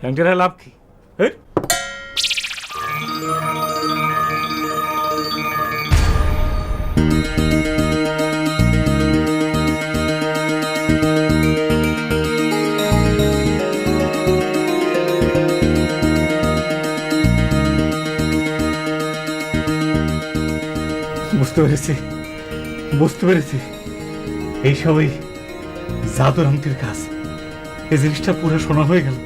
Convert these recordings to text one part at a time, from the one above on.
আংটির লাভ কি? বুঝতে পেরেছি এই সবই জাদুর আংটির কাজ। এই জিনিসটা পুরো সোনা হয়ে গেল,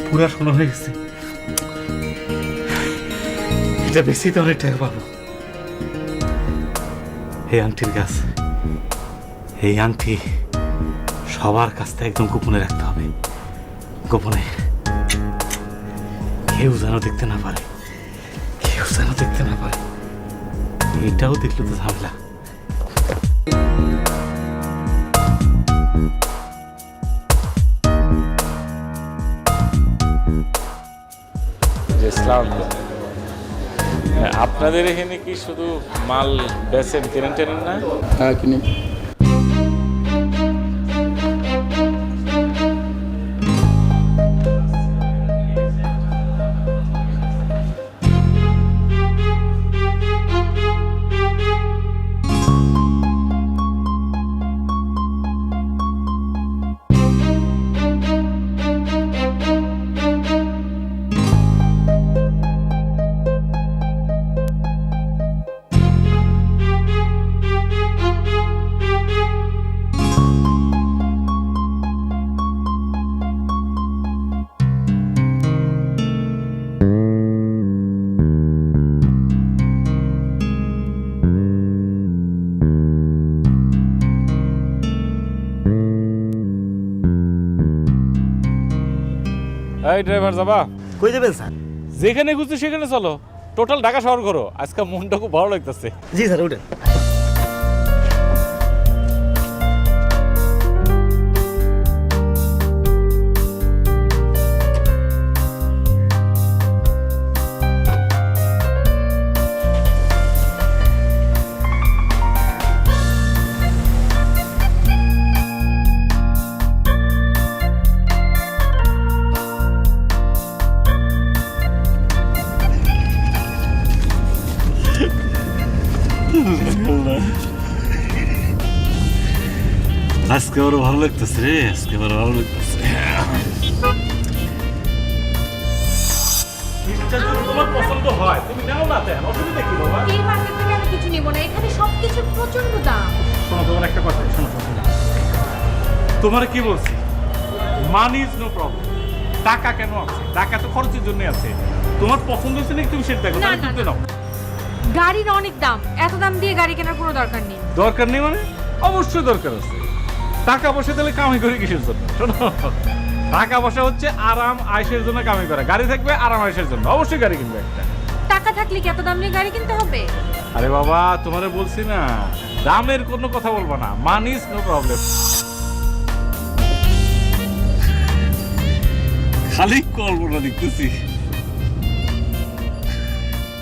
পুরা সোনা হয়ে গেছে। এটা বেশি তো অনেক টাকা পাবো। এই আংটির কাজ, এই আংটি সবার কাছ থেকে একদম গোপনে রাখতে হবে। গোপনে, কেউ যেন দেখতে না পারে, কেউ যেন দেখতে না পারে। এটাও দেখলে তো ঝামেলা। আপনাদের এখানে কি শুধু মাল বেচেন, কেনেন টেনেন না? হ্যাঁ, কিনি। এই ড্রাইভার যাবা? কই যাবেন স্যার? যেখানে খুঁজছো সেখানে চলো, টোটাল ঢাকা শহর করো। আজকে মনটা খুব ভালো লাগতেছে। জি স্যার, ওঠেন। আজকে আরো ভালো লাগতেছে রে, আজকে আরো ভালো লাগতেছে। তোমার পছন্দ হয় তুমি নাও না, তেন অসুবিধা কি বাবা? এই মার্কেট থেকে আমি কিছু নিব না, এখানে সবকিছুর প্রচন্ড দাম। শোনো, তোমার একটা কথা শোনো। তোমার কি বলছি, মানি ইজ নো প্রবলেম। টাকা কেন আছে? টাকা তো খরচের জন্য আছে। তোমার পছন্দ হচ্ছে নাকি তুমি সেটা দেখো, না, তাহলে না, কিনতে নাও। গাড়ির অনেক দাম, এত দাম দিয়ে গাড়ি কেনার কোনো দরকার নেই। দরকার নেই মানে? অবশ্যই দরকার আছে। টাকা পয়সা তাহলে কামাই করে কিসের জন্য? শোনো, টাকা পয়সা হচ্ছে আরাম আয়েশের জন্য কামাই করা। গাড়ি থাকবে আরাম আয়েশের জন্য, অবশ্যই গাড়ি কিনবে একটা। টাকা থাকলে কি এত দাম নিয়ে গাড়ি কিনতে হবে? আরে বাবা, তোমারে বলছি না, দামের কোনো কথা বলবো না। Money is no problem. খালি কল্পনা দেখতেছি।